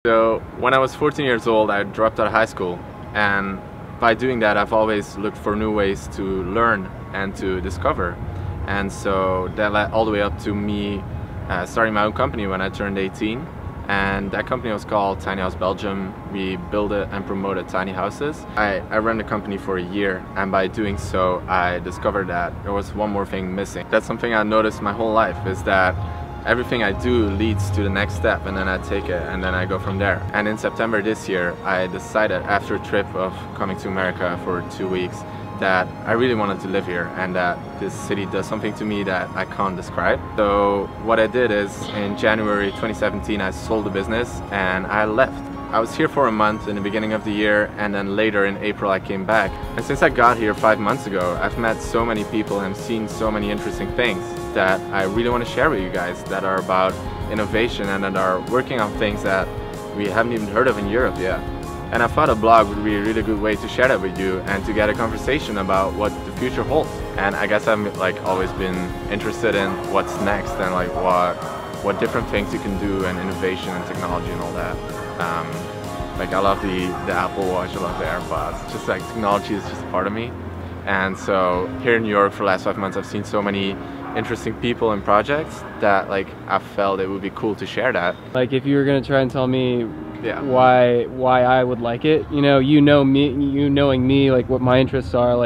So when I was 14 years old, I dropped out of high school, and by doing that I've always looked for new ways to learn and to discover, and so that led all the way up to me starting my own company when I turned 18, and that company was called Tiny House Belgium. We built and promoted tiny houses. I ran the company for a year, and by doing so I discovered that there was one more thing missing. That's something I noticed my whole life, is that everything I do leads to the next step, and then I take it and then I go from there. And in September this year I decided, after a trip of coming to America for 2 weeks, that I really wanted to live here and that this city does something to me that I can't describe. So what I did is, in January 2017 I sold the business and I left. I was here for a month in the beginning of the year, and then later in April I came back. And since I got here 5 months ago, I've met so many people and seen so many interesting things that I really want to share with you guys, that are about innovation and that are working on things that we haven't even heard of in Europe yet. And I thought a blog would be a really good way to share that with you and to get a conversation about what the future holds. And I guess I've always been interested in what's next and what different things you can do, and innovation and technology and all that. I love the Apple Watch, I love the AirPods. It's just technology is just a part of me. And so here in New York for the last 5 months I've seen so many interesting people and projects that I felt it would be cool to share that. If you were gonna try and tell me why I would like it, you know me, knowing me, what my interests are,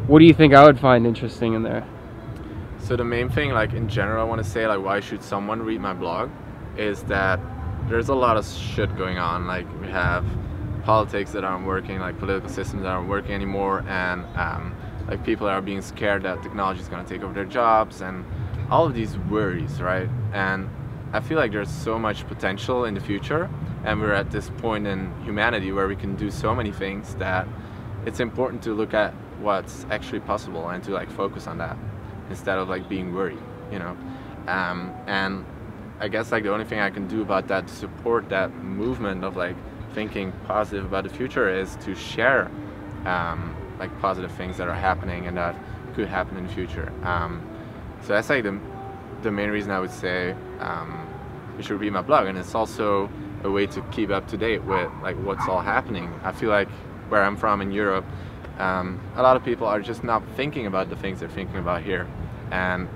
what do you think I would find interesting in there? So the main thing, in general, I want to say, why should someone read my blog, is that there's a lot of shit going on. We have politics that aren't working, political systems that aren't working anymore, and people are being scared that technology is going to take over their jobs, and all of these worries, right? And I feel like there's so much potential in the future, and we're at this point in humanity where we can do so many things that it's important to look at what's actually possible and to focus on that instead of being worried, and I guess the only thing I can do about that to support that movement of thinking positive about the future is to share positive things that are happening and that could happen in the future. So that's the main reason I would say you should read my blog, and it's also a way to keep up to date with what's all happening. I feel like where I'm from in Europe, a lot of people are just not thinking about the things they're thinking about here, and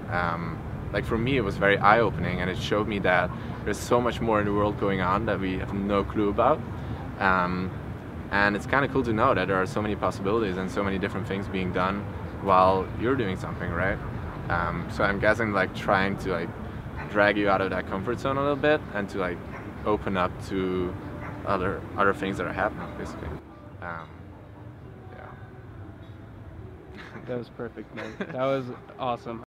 for me it was very eye-opening, and it showed me that there's so much more in the world going on that we have no clue about. And it's kind of cool to know that there are so many possibilities and so many different things being done while you're doing something, right? So I'm guessing trying to drag you out of that comfort zone a little bit and to open up to other things that are happening, basically. Yeah. That was perfect, man. That was awesome.